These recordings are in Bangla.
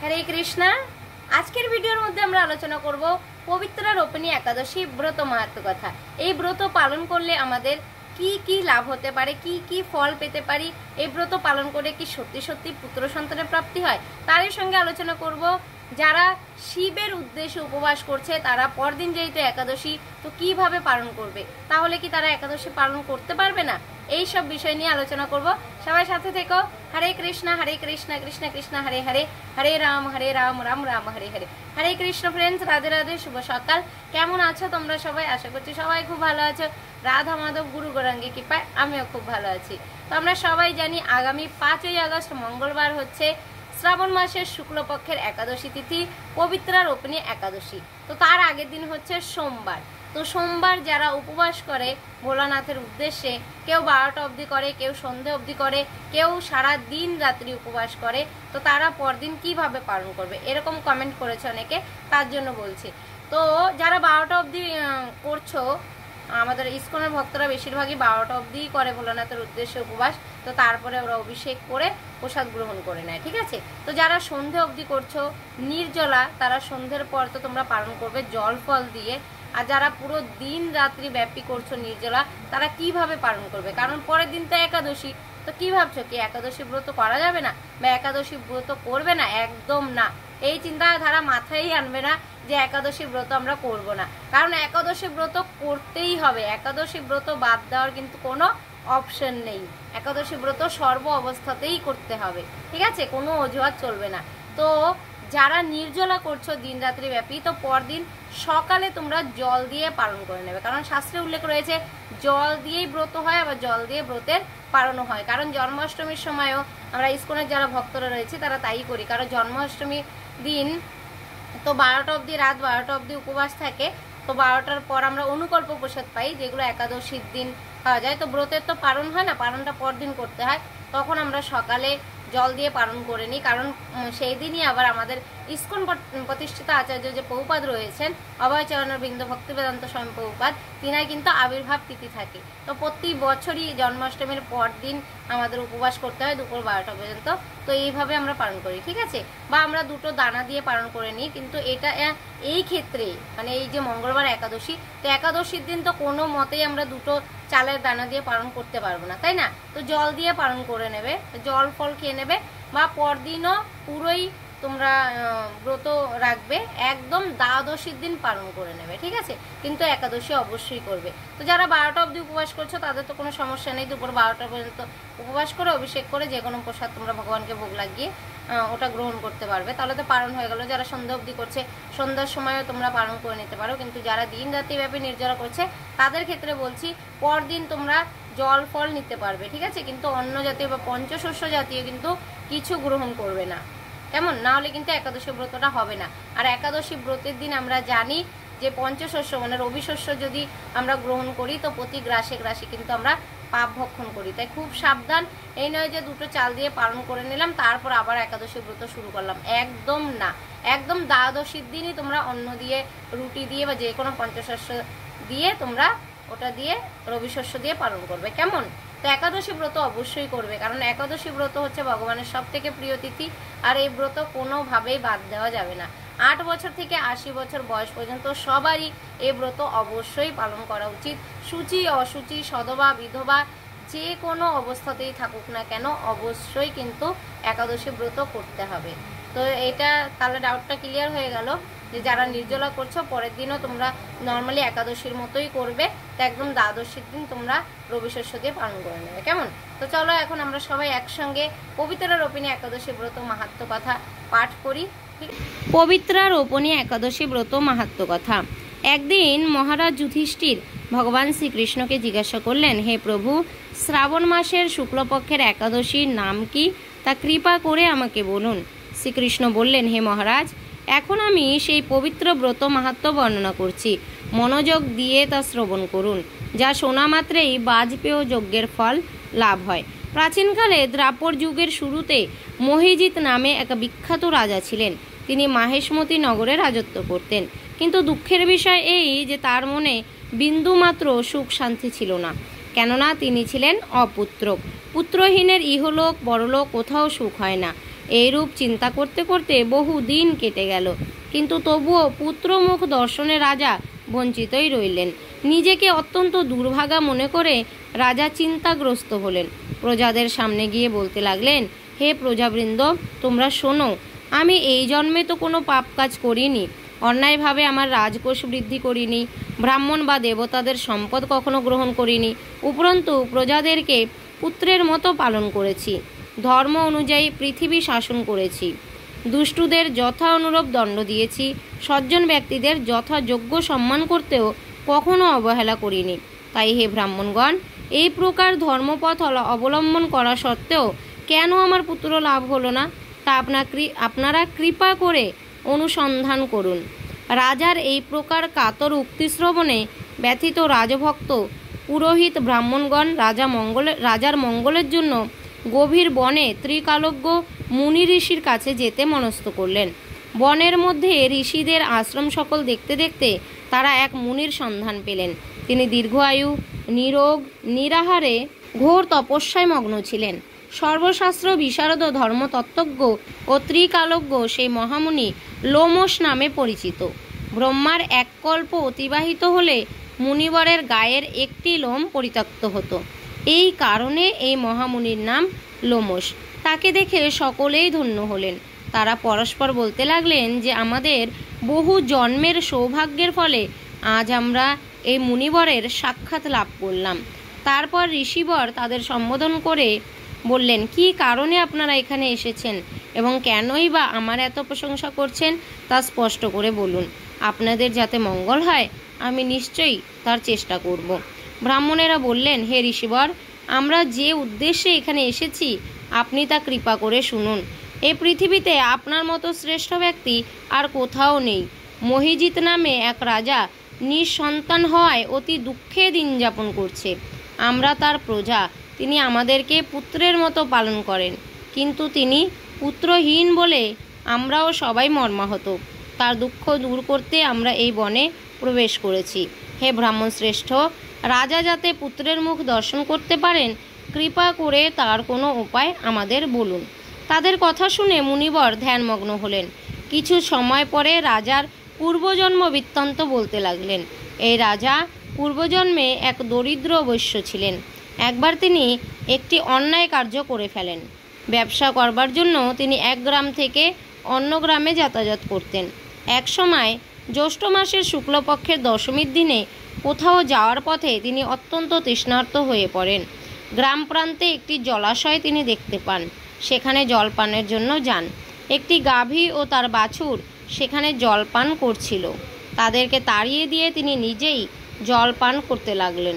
হরে কৃষ্ণা। আজকের ভিডিওর মধ্যে আমরা আলোচনা করব পবিত্রা রোপিণী একাদশী ব্রত মাহাত্ম্য কথা। এই ব্রত পালন করলে আমাদের কি কি লাভ হতে পারে, কি কি ফল পেতে পারি, এই ব্রত পালন করে কি সত্যি সত্যি পুত্র সন্তানের প্রাপ্তি হয়, তারই সঙ্গে আলোচনা করব। যারা শিবের উদ্দেশ্যে উপবাস করছে তারা পরদিন যেহেতু একাদশী, তো কিভাবে পালন করবে, তাহলে কি তারা একাদশী পালন করতে পারবে না, এই সব বিষয় নিয়ে আলোচনা করব। সবাই সাথে থেকো। হরে কৃষ্ণ কৃষ্ণ কৃষ্ণ হরে হরে, হরে রাম রাম রাম হরে হরে। হরে কৃষ্ণ ফ্রেন্ডস, রাধে রাধে, শুভ সকাল। কেমন আছো তোমরা সবাই? আশা করছি সবাই খুব ভালো আছো। রাধা মাধব গুরু গৌরাঙ্গী কৃপায় আমিও খুব ভালো আছি। তো আমরা সবাই জানি আগামী 5ই আগস্ট মঙ্গলবার হচ্ছে শ্রাবণ মাসের শুক্লপক্ষের একাদশী তিথি, পবিত্রা রোপিণী একাদশী। তো তার আগের দিন হচ্ছে সোমবার। তো সোমবার যারা উপবাস করে ভোলানাথের উদ্দেশ্যে, কেউ 12টা অবধি করে, কেউ সন্ধে অবধি করে, কেউ সারা দিন রাত্রি উপবাস করে, তো তারা পরদিন কিভাবে পালন করবে, এরকম কমেন্ট করেছে অনেকে, তার জন্য বলছি। তো যারা 12টা অবধি করছো, আমাদের ইসকনের ভক্তরা বেশিরভাগই 12টা অবধি করে ভোলানাথের উদ্দেশ্যে উপবাস। তো তারপরে ওরা অভিষেক করে প্রসাদ গ্রহণ করে নেয়, ঠিক আছে। তো যারা সন্ধে অবধি করছো নির্জলা, তারা সন্ধ্যের পর তো তোমরা পালন করবে জল ফল দিয়ে। আর যারা পুরো দিন রাত্রি ব্যাপী করছো নির্জলা, তারা কিভাবে পালন করবে? কারণ পরের দিন তো একাদশী। তো কি ভাবছো, কি একাদশী ব্রত করা যাবে না বা একাদশী ব্রত করবে না? একদম না। এই চিন্তাধারা মাথায় আনবে না যে একাদশী ব্রত আমরা করব না, কারণ একাদশী ব্রত করতেই হবে। একাদশী ব্রত বাদ দেওয়ার কিন্তু কোনো অপশন নেই। একাদশী ব্রত সর্ব অবস্থাতেই করতে হবে, ঠিক আছে, কোনো অজুহাত চলবে না। তো যারা নির্জলা করছো দিন রাত্রি ব্যাপী, তো পরদিন সকালে তোমরা জল দিয়ে পালন করে নেবে, কারণ শাস্ত্রে উল্লেখ রয়েছে জল দিয়েই ব্রত হয়, আবার জল দিয়ে ব্রতের পালনও হয়। কারণ জন্মাষ্টমীর সময়ও আমরা ইসকনের যারা ভক্তরা রয়েছে তারা তাই করি, কারণ জন্মাষ্টমীর দিন তো 12টা অবধি, রাত 12টা অবধি উপবাস থাকে। তো 12টার পর আমরা অনুকল্প প্রসাদ পাই, যেগুলো একাদশীর দিন পাওয়া যায়। তো ব্রতের তো পালন হয় না, পালনটা পরদিন করতে হয়। তখন আমরা সকালে জল দিয়ে পালন করে নিই, কারণ সেই দিনই আবার আমাদের ইসকন প্রতিষ্ঠিত আচার্য যে প্রভুপাদ রয়েছেন, অভয়চরণের বৃন্দ ভক্তি বেদান্ত স্বামী প্রভুপাদ, তিনার কিন্তু আবির্ভাব তিথি থাকে। তো প্রতি বছরই জন্মাষ্টমীর পর দিন আমাদের উপবাস করতে হয় দুপুর 12টা পর্যন্ত। তো এইভাবে আমরা পালন করি, ঠিক আছে। বা আমরা দুটো দানা দিয়ে পালন করে নিই, কিন্তু এটা এই ক্ষেত্রে মানে এই যে মঙ্গলবার একাদশী, তো একাদশীর দিন তো কোনো মতেই আমরা দুটো চালের দানা দিয়ে পালন করতে পারবো না, তাই না। তো জল দিয়ে পালন করে নেবে, জল ফল খেয়ে নেবে, বা পরদিনও পুরোই তোমরা ব্রত রাখবে, একদম দ্বাদশীর দিন পালন করে নেবে, ঠিক আছে। কিন্তু একাদশী অবশ্যই করবে। তো যারা 12টা অবধি উপবাস করছো তাদের তো কোনো সমস্যা নেই, দুপুর 12টা পর্যন্ত উপবাস করে অভিষেক করে যে কোনো প্রসাদ তোমরা ভগবানকে ভোগ লাগিয়ে ওটা গ্রহণ করতে পারবে, তাহলে তো পালন হয়ে গেল। যারা সন্ধ্যা অবধি করছে সন্ধ্যার সময়ও তোমরা পালন করে নিতে পারো, কিন্তু যারা দিন রাত্রি ব্যাপী নির্জলা করছে তাদের ক্ষেত্রে বলছি পরদিন তোমরা জল ফল নিতে পারবে, ঠিক আছে, কিন্তু অন্ন জাতীয় বা পঞ্চশস্য জাতীয় কিন্তু কিছু গ্রহণ করবে না, কেমন, না হলে কিন্তু একাদশী ব্রতটা হবে না। আর একাদশী ব্রতের দিন আমরা জানি যে পঞ্চশস্য মানে রবি শস্য যদি আমরা গ্রহণ করি, তো প্রতি গ্রাসে গ্রাসে কিন্তু আমরা পাপ ভক্ষণ করি। তাই খুব সাবধান। এই নয় যে দুটো চাল দিয়ে পালন করে নিলাম তারপর আবার একাদশী ব্রত শুরু করলাম, একদম না। একদম দ্বাদশীর দিনই তোমরা অন্ন দিয়ে, রুটি দিয়ে বা যে কোনো পঞ্চশস্য দিয়ে তোমরা ওটা দিয়ে রবি শস্য দিয়ে পালন করবে, কেমন। তো একাদশী ব্রত অবশ্যই করবে, কারণ একাদশী ব্রত হচ্ছে ভগবানের সব থেকে প্রিয় তিথি। আর এই ব্রত কোনোভাবেই বাদ দেওয়া যাবে না। 8 বছর থেকে 80 বছর বয়স পর্যন্ত সবারই এই ব্রত অবশ্যই পালন করা উচিত। সূচি অসুচি, সধবা বিধবা, যে কোনো অবস্থাতেই থাকুক না কেন অবশ্যই কিন্তু একাদশী ব্রত করতে হবে। তো এটা তাহলে ডাউটটা ক্লিয়ার হয়ে গেল যে যারা নির্জলা করছো পরের দিনও তোমরা নর্মালি একাদশীর মতোই করবে, তো একদম দ্বাদশীর দিন তোমরা রবি শস্য দিয়ে পালন করে নেবে, কেমন। তো চলো এখন আমরা সবাই একসঙ্গে পবিত্রা রোপিণী একাদশী ব্রত মাহাত্ম্য কথা পাঠ করি। পবিত্রা রোপিণী একাদশী ব্রত মাহাত্ম্য কথা। একদিন মহারাজ যুধিষ্ঠির ভগবান শ্রীকৃষ্ণকে জিজ্ঞাসা করলেন, হে প্রভু, শ্রাবণ মাসের শুক্লপক্ষের একাদশীর নাম কি, তা কৃপা করে আমাকে বলুন। শ্রীকৃষ্ণ বললেন, হে মহারাজ, এখন আমি সেই পবিত্র ব্রত মাহাত্ম্য বর্ণনা করছি, মনোযোগ দিয়ে তা শ্রবণ করুন, যা শোনা মাত্রেই বাজপেয় যজ্ঞের ফল লাভ হয়। প্রাচীনকালে দ্রাপর যুগের শুরুতে মহিজিৎ নামে এক বিখ্যাত রাজা ছিলেন। তিনি মাহেশমতি নগরে রাজত্ব করতেন, কিন্তু দুঃখের বিষয় এই যে তার মনে বিন্দুমাত্র সুখ শান্তি ছিল না, কেননা তিনি ছিলেন অপুত্রক। পুত্রহীনের ইহলোক পরলোক কোথাও সুখ হয় না। এইরূপ চিন্তা করতে করতে বহু দিন কেটে গেল, কিন্তু তবুও পুত্রমুখ দর্শনে রাজা বঞ্চিতই রইলেন। নিজেকে অত্যন্ত দুর্ভাগা মনে করে রাজা চিন্তাগ্রস্ত হলেন। প্রজাদের সামনে গিয়ে বলতে লাগলেন, হে প্রজাবৃন্দ, তোমরা শোনো, আমি এই জন্মে তো কোনো পাপ কাজ করিনি, অন্যায়ভাবে আমার রাজকোষ বৃদ্ধি করিনি, ব্রাহ্মণ বা দেবতাদের সম্পদ কখনো গ্রহণ করিনি, উপরন্তু প্রজাদেরকে পুত্রের মতো পালন করেছি, ধর্ম অনুযায়ী পৃথিবী শাসন করেছি, দুষ্টুদের যথা অনুরূপ দণ্ড দিয়েছি, সজ্জন ব্যক্তিদের যথাযোগ্য সম্মান করতেও কখনো অবহেলা করিনি। তাই হে ব্রাহ্মণগণ, এই প্রকার ধর্মপথ অবলম্বন করা সত্ত্বেও কেন আমার পুত্র লাভ হলো না, তা আপনারা কৃপা করে অনুসন্ধান করুন। রাজার এই প্রকার কাতর উক্তি শ্রবণে ব্যথিত রাজভক্ত পুরোহিত ব্রাহ্মণগণ রাজার মঙ্গলের জন্য গভীর বনে ত্রিকালজ্ঞ মুনি ঋষির কাছে যেতে মনস্থ করলেন। বনের মধ্যে ঋষিদের আশ্রম সকল দেখতে দেখতে তারা এক মুনির সন্ধান পেলেন। তিনি দীর্ঘায়ু, নিরোগ, নিরাহারে ঘোর তপস্যায় মগ্ন ছিলেন। সর্বশাস্ত্র বিশারদ ধর্মতত্ত্বজ্ঞ ও ত্রিকালজ্ঞ সেই মহামুনি লোমশ নামে পরিচিত। ব্রহ্মার এক কল্প অতিবাহিত হলে মুনিবরের গায়ের একটি লোম পরিত্যক্ত হতো। এই কারণে এই মহামুনির নাম লোমশ। তাকে দেখে সকলেই ধন্য হলেন। তারা পরস্পর বলতে লাগলেন যে আমাদের বহু জন্মের সৌভাগ্যের ফলে আজ আমরা এই মুনিবরের সাক্ষাৎ লাভ করলাম। তারপর ঋষিবর তাদের সম্বোধন করে বললেন, কি কারণে আপনারা এখানে এসেছেন এবং কেনই বা আমার এত প্রশংসা করছেন তা স্পষ্ট করে বলুন। আপনাদের যাতে মঙ্গল হয় আমি নিশ্চয়ই তার চেষ্টা করব। ব্রাহ্মণেরা বললেন, হে ঋষিবর, আমরা যে উদ্দেশ্যে এখানে এসেছি আপনি তা কৃপা করে শুনুন। এই পৃথিবীতে আপনার মতো শ্রেষ্ঠ ব্যক্তি আর কোথাও নেই। মহিজিৎ নামে এক রাজা নিঃসন্তান হওয়ায় অতি দুঃখে দিন যাপন করছে। আমরা তার প্রজা, তিনি আমাদেরকে পুত্রের মতো পালন করেন, কিন্তু তিনি পুত্রহীন বলে আমরাও সবাই মর্মাহত। তার দুঃখ দূর করতে আমরা এই বনে প্রবেশ করেছি। হে ব্রাহ্মণ শ্রেষ্ঠ, রাজা যাতে পুত্রের মুখ দর্শন করতে পারেন, কৃপা করে তার কোনো উপায় আমাদের বলুন। তাদের কথা শুনে মুনিবর ধ্যানমগ্ন হলেন। কিছু সময় পরে রাজার পূর্বজন্ম বৃত্তান্ত বলতে লাগলেন। এই রাজা পূর্বজন্মে এক দরিদ্র বৈশ্য ছিলেন। একবার তিনি একটি অন্যায় কার্য করে ফেলেন। ব্যবসা করবার জন্য তিনি এক গ্রাম থেকে অন্য গ্রামে যাতায়াত করতেন। এক সময় জ্যৈষ্ঠ মাসের শুক্লপক্ষের দশমীর দিনে কোথাও যাওয়ার পথে তিনি অত্যন্ত তৃষ্ণার্ত হয়ে পড়েন। গ্রাম প্রান্তে একটি জলাশয় তিনি দেখতে পান। সেখানে জলপানের জন্য যান। একটি গাভী ও তার বাছুর সেখানে জলপান করছিল। তাদেরকে তাড়িয়ে দিয়ে তিনি নিজেই জলপান করতে লাগলেন।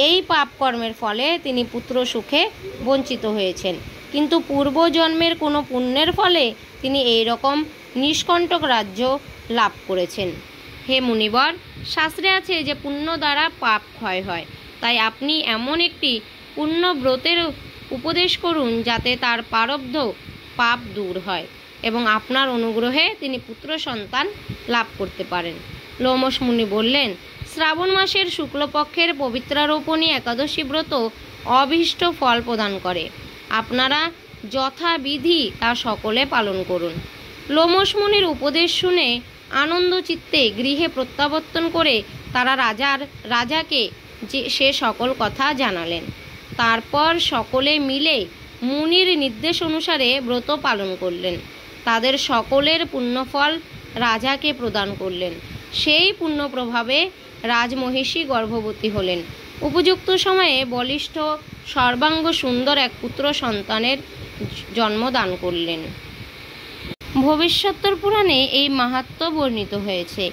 এই পাপকর্মের ফলে তিনি পুত্র সুখে বঞ্চিত হয়েছেন, কিন্তু পূর্বজন্মের কোনো পুণ্যের ফলে তিনি এই রকম নিষ্কণ্টক রাজ্য লাভ করেছেন। হে মুনিবর, শাস্ত্রে আছে যে পুণ্য দ্বারা পাপ ক্ষয় হয়। তাই আপনি এমন একটি পুণ্য ব্রতের উপদেশ করুন যাতে তার প্রারব্ধ পাপ দূর হয় এবং আপনার অনুগ্রহে তিনি পুত্র সন্তান লাভ করতে পারেন। লোমশ মুনি বললেন, শ্রাবণ মাসের শুক্লপক্ষের পবিত্রারোপণী একাদশী ব্রত অভীষ্ট ফল প্রদান করে। আপনারা যথাবিধি তা সকলে পালন করুন। লোমশ মুনির উপদেশ শুনে আনন্দ চিত্তে গৃহে প্রত্যাবর্তন করে তারা রাজাকে সে সকল কথা জানালেন। তারপর সকলে মিলে মুনির নির্দেশ অনুসারে ব্রত পালন করলেন। তাদের সকলের পুণ্যফল রাজাকে প্রদান করলেন। সেই পুণ্য প্রভাবে রাজমহিষী গর্ভবতী হলেন। উপযুক্ত সময়ে বলিষ্ঠ সর্বাঙ্গ সুন্দর এক পুত্র সন্তানের জন্ম দান করলেন। ভবিষ্যোত্তর পুরাণে এই মাহাত্ম্য বর্ণিত হয়েছে।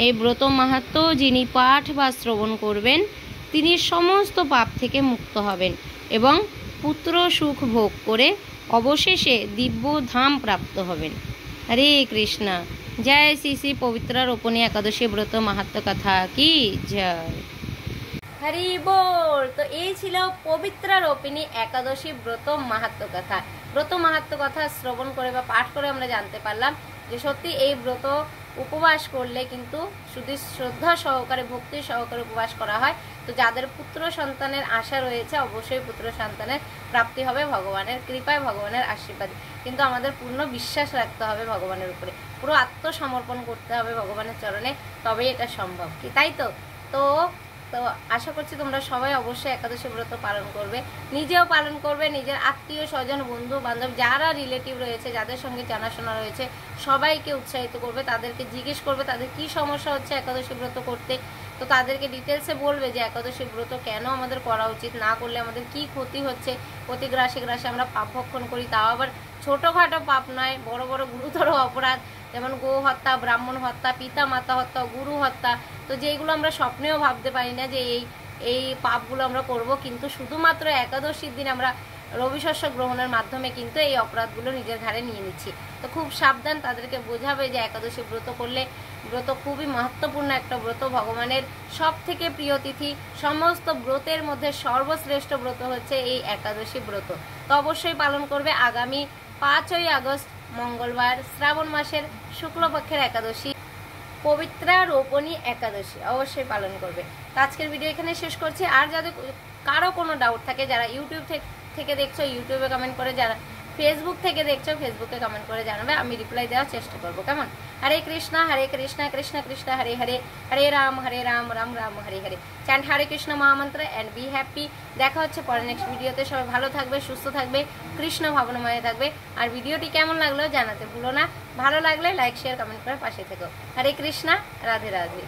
এই ব্রত মাহাত্ম্য যিনি পাঠ বা শ্রবণ করবেন তিনি সমস্ত পাপ থেকে মুক্ত হবেন এবং পুত্র সুখ ভোগ করে অবশেষে দিব্য ধাম প্রাপ্ত হবেন। হরে কৃষ্ণা। জয় শ্রী শ্রী পবিত্রারোপণী একাদশী ব্রত মাহাত্ম্য কথা কি জয়। হরি বল। তো এই ছিল পবিত্রারোপিণী একাদশী ব্রত মাহাত্ম্য কথা। ব্রত মাহাত্ম্য কথা শ্রবণ করে বা পাঠ করে আমরা জানতে পারলাম যে সত্যি এই ব্রত উপবাস করলে কিন্তু শুধু শ্রদ্ধা সহকারে ভক্তি সহকারে উপবাস করা হয়। তো যাদের পুত্র সন্তানের আশা রয়েছে অবশ্যই পুত্র সন্তানের প্রাপ্তি হবে ভগবানের কৃপায়, ভগবানের আশীর্বাদে। কিন্তু আমাদের পূর্ণ বিশ্বাস রাখতে হবে ভগবানের উপরে, পুরো আত্মসমর্পণ করতে হবে ভগবানের চরণে, তবেই এটা সম্ভব, কি তাই তো? তো তো আশা করছি তোমরা সবাই অবশ্যই একাদশী ব্রত পালন করবে, নিজেও পালন করবে, নিজের আত্মীয় স্বজন বন্ধু বান্ধব যারা রিলেটিভ রয়েছে, যাদের সঙ্গে জানাশোনা রয়েছে সবাইকে উৎসাহিত করবে, তাদেরকে জিজ্ঞেস করবে তাদের কি সমস্যা হচ্ছে একাদশী ব্রত করতে। তো তাদেরকে ডিটেলসে বলবে যে একাদশী ব্রত কেন আমাদের করা উচিত, না করলে আমাদের কি ক্ষতি হচ্ছে, প্রতি গ্রাসে গ্রাসে আমরা পাপ ভক্ষণ করি, তাও আবার ছোটোখাটো পাপ নয়, বড় বড় গুরুতর অপরাধ, যেমন গো হত্যা, ব্রাহ্মণ হত্যা, পিতা মাতা হত্যা, গুরু হত্যা। তো যেগুলো আমরা স্বপ্নেও ভাবতে পারি না যে এই পাপগুলো আমরা করব, কিন্তু শুধুমাত্র একাদশীর দিন আমরা রবি শস্য গ্রহণের মাধ্যমে কিন্তু এই অপরাধগুলো নিজের ঘাড়ে নিয়ে নিচ্ছি। তো খুব সাবধান, তাদেরকে বোঝাবে যে একাদশী ব্রত করলে, ব্রত খুবই মহত্বপূর্ণ একটা ব্রত, ভগবানের সব থেকে প্রিয় তিথি, সমস্ত ব্রতের মধ্যে সর্বশ্রেষ্ঠ ব্রত হচ্ছে এই একাদশী ব্রত। তো অবশ্যই পালন করবে। আগামী 5ই আগস্ট মঙ্গলবার, শ্রাবণ মাসের শুক্লপক্ষের একাদশী, পবিত্রা রোপণী একাদশী, অবশ্যই পালন করবে। তো আজকের ভিডিও এখানে শেষ করছি। আর যাদের কারো কোনো ডাউট থাকে, যারা ইউটিউব থেকে দেখছো ইউটিউবে কমেন্ট করে, যারা ফেসবুক থেকে দেখছো ফেসবুকে কমেন্ট করে জানাবে, আমি রিপ্লাই দেওয়ার চেষ্টা করবো, কেমন? হরে কৃষ্ণ কৃষ্ণ কৃষ্ণ হরে হরে, হরে রাম রাম রাম হরে হরে। চ্যান্ট হরে কৃষ্ণ মহামন্ত্র অ্যান্ড বি হ্যাপি। দেখা হচ্ছে পরে নেক্সট ভিডিওতে। সবাই ভালো থাকবে, সুস্থ থাকবে, কৃষ্ণ ভাবনাময় থাকবে। আর ভিডিওটি কেমন লাগলো জানাতে ভুলো না। ভালো লাগলে লাইক শেয়ার কমেন্ট করে পাশে থেকো। হরে কৃষ্ণ, রাধে রাধে।